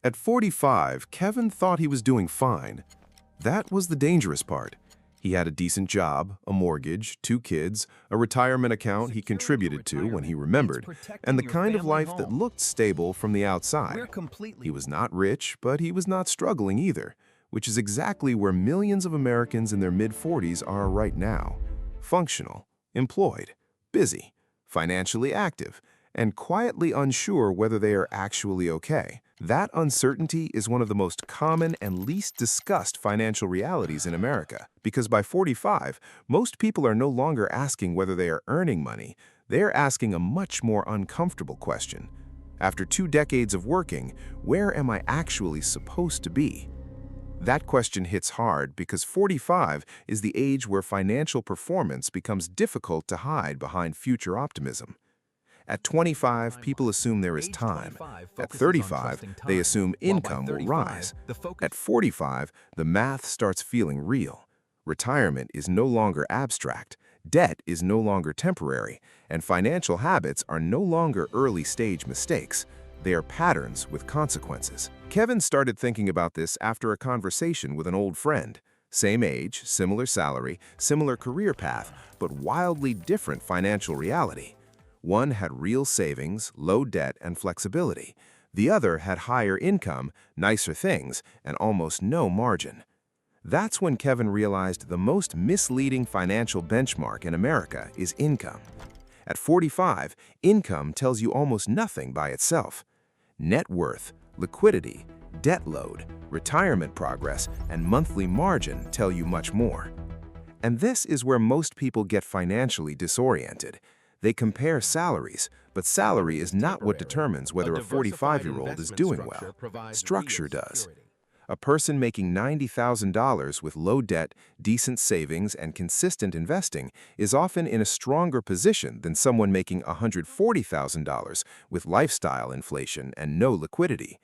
At 45, Kevin thought he was doing fine. That was the dangerous part. He had a decent job, a mortgage, 2 kids, a retirement account he contributed to when he remembered, and the kind of life that looked stable from the outside. He was not rich, but he was not struggling either, which is exactly where millions of Americans in their mid-40s are right now. Functional, employed, busy, financially active, and quietly unsure whether they are actually okay. That uncertainty is one of the most common and least discussed financial realities in America, because by 45, most people are no longer asking whether they are earning money. They are asking a much more uncomfortable question. After 2 decades of working, where am I actually supposed to be? That question hits hard because 45 is the age where financial performance becomes difficult to hide behind future optimism. At 25, people assume there is time. At 35, they assume income will rise. At 45, the math starts feeling real. Retirement is no longer abstract, debt is no longer temporary, and financial habits are no longer early-stage mistakes. They are patterns with consequences. Kevin started thinking about this after a conversation with an old friend. Same age, similar salary, similar career path, but wildly different financial reality. One had real savings, low debt, and flexibility. The other had higher income, nicer things, and almost no margin. That's when Kevin realized the most misleading financial benchmark in America is income. At 45, income tells you almost nothing by itself. Net worth, liquidity, debt load, retirement progress, and monthly margin tell you much more. And this is where most people get financially disoriented. They compare salaries, but salary is not what determines whether a 45-year-old is doing well. Structure does. A person making $90,000 with low debt, decent savings, and consistent investing is often in a stronger position than someone making $140,000 with lifestyle inflation and no liquidity.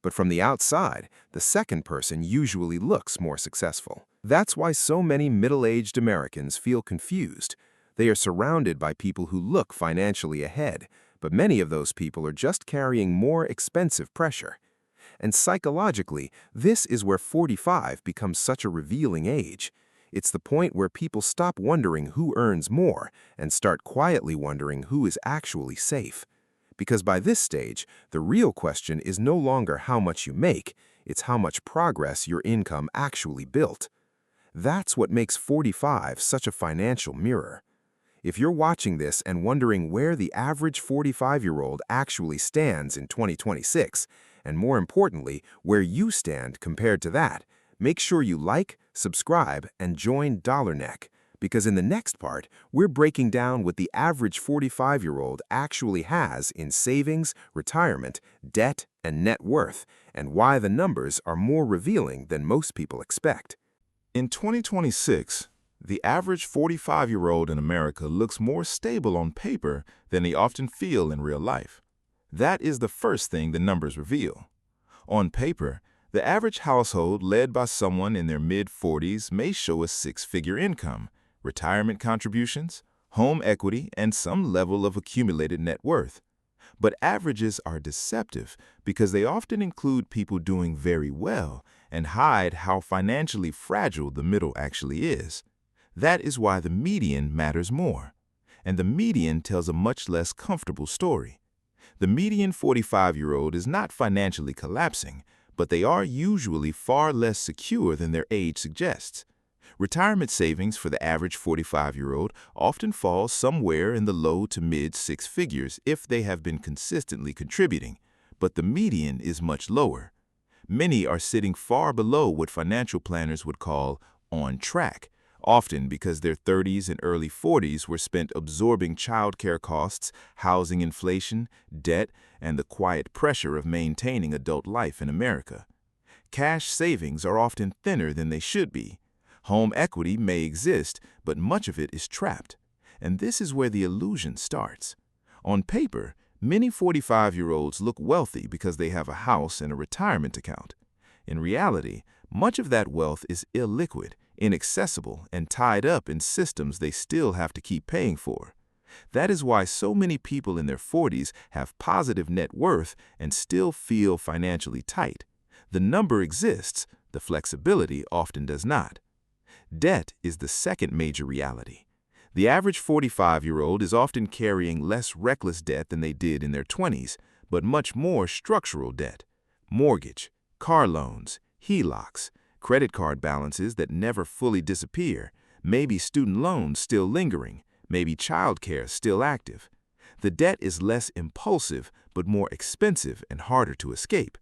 But from the outside, the second person usually looks more successful. That's why so many middle-aged Americans feel confused. They are surrounded by people who look financially ahead, but many of those people are just carrying more expensive pressure. And psychologically, this is where 45 becomes such a revealing age. It's the point where people stop wondering who earns more and start quietly wondering who is actually safe. Because by this stage, the real question is no longer how much you make, it's how much progress your income actually built. That's what makes 45 such a financial mirror. If you're watching this and wondering where the average 45-year-old actually stands in 2026, and more importantly, where you stand compared to that, make sure you like, subscribe, and join DollarNeck, because in the next part, we're breaking down what the average 45-year-old actually has in savings, retirement, debt, and net worth, and why the numbers are more revealing than most people expect. In 2026, the average 45-year-old in America looks more stable on paper than they often feel in real life. That is the first thing the numbers reveal. On paper, the average household led by someone in their mid-40s may show a 6-figure income, retirement contributions, home equity, and some level of accumulated net worth. But averages are deceptive because they often include people doing very well and hide how financially fragile the middle actually is. That is why the median matters more. And the median tells a much less comfortable story. The median 45-year-old is not financially collapsing, but they are usually far less secure than their age suggests. Retirement savings for the average 45-year-old often fall somewhere in the low to mid 6 figures if they have been consistently contributing, but the median is much lower. Many are sitting far below what financial planners would call on track, often because their 30s and early 40s were spent absorbing childcare costs, housing inflation, debt, and the quiet pressure of maintaining adult life in America. Cash savings are often thinner than they should be. Home equity may exist, but much of it is trapped. And this is where the illusion starts. On paper, many 45-year-olds look wealthy because they have a house and a retirement account. In reality, much of that wealth is illiquid, inaccessible, and tied up in systems they still have to keep paying for. That is why so many people in their 40s have positive net worth and still feel financially tight. The number exists, the flexibility often does not. Debt is the second major reality. The average 45-year-old is often carrying less reckless debt than they did in their 20s, but much more structural debt. Mortgage, car loans, HELOCs, credit card balances that never fully disappear, maybe student loans still lingering, maybe childcare still active. The debt is less impulsive, but more expensive and harder to escape.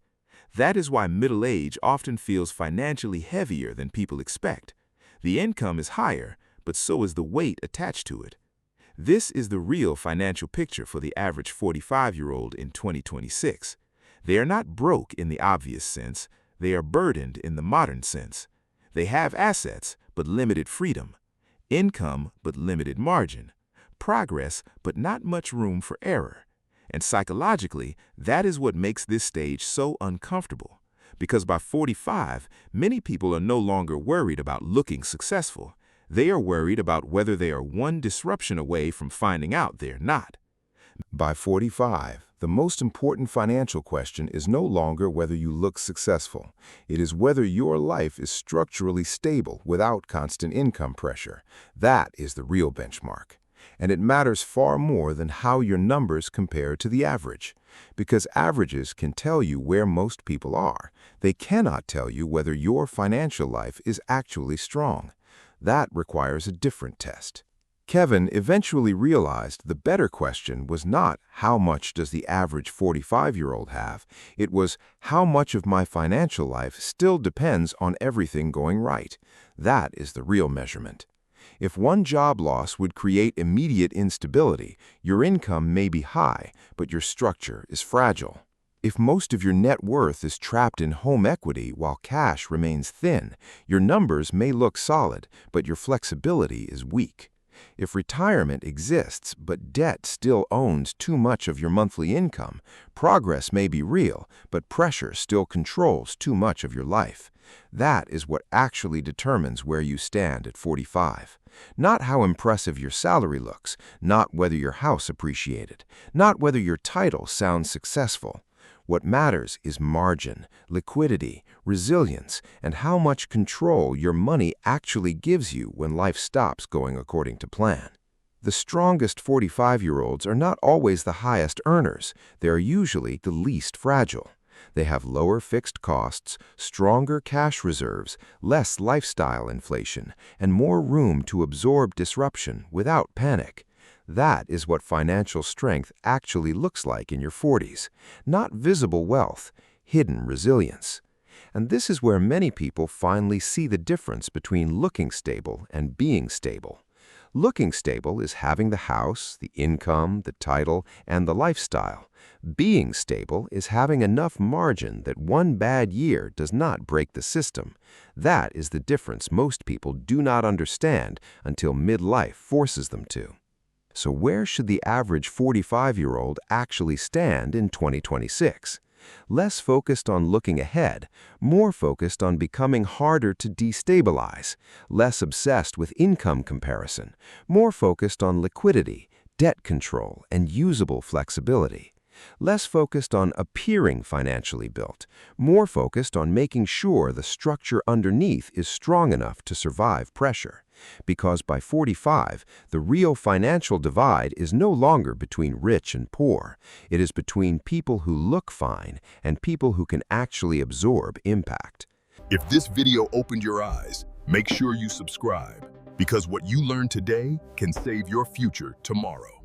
That is why middle age often feels financially heavier than people expect. The income is higher, but so is the weight attached to it. This is the real financial picture for the average 45-year-old in 2026. They are not broke in the obvious sense, they are burdened in the modern sense. They have assets, but limited freedom. Income, but limited margin. Progress, but not much room for error. And psychologically, that is what makes this stage so uncomfortable. Because by 45, many people are no longer worried about looking successful. They are worried about whether they are one disruption away from finding out they're not. By 45, the most important financial question is no longer whether you look successful. It is whether your life is structurally stable without constant income pressure. That is the real benchmark. And it matters far more than how your numbers compare to the average. Because averages can tell you where most people are. They cannot tell you whether your financial life is actually strong. That requires a different test. Kevin eventually realized the better question was not how much does the average 45-year-old have, it was how much of my financial life still depends on everything going right. That is the real measurement. If one job loss would create immediate instability, your income may be high, but your structure is fragile. If most of your net worth is trapped in home equity while cash remains thin, your numbers may look solid, but your flexibility is weak. If retirement exists, but debt still owns too much of your monthly income, progress may be real, but pressure still controls too much of your life. That is what actually determines where you stand at 45. Not how impressive your salary looks, not whether your house appreciated, not whether your title sounds successful. What matters is margin, liquidity, resilience, and how much control your money actually gives you when life stops going according to plan. The strongest 45-year-olds are not always the highest earners. They are usually the least fragile. They have lower fixed costs, stronger cash reserves, less lifestyle inflation, and more room to absorb disruption without panic. That is what financial strength actually looks like in your 40s. Not visible wealth, hidden resilience. And this is where many people finally see the difference between looking stable and being stable. Looking stable is having the house, the income, the title, and the lifestyle. Being stable is having enough margin that one bad year does not break the system. That is the difference most people do not understand until midlife forces them to. So where should the average 45-year-old actually stand in 2026? Less focused on looking ahead, more focused on becoming harder to destabilize, less obsessed with income comparison, more focused on liquidity, debt control, and usable flexibility. Less focused on appearing financially built, more focused on making sure the structure underneath is strong enough to survive pressure. Because by 45, the real financial divide is no longer between rich and poor. It is between people who look fine and people who can actually absorb impact. If this video opened your eyes, make sure you subscribe, because what you learn today can save your future tomorrow.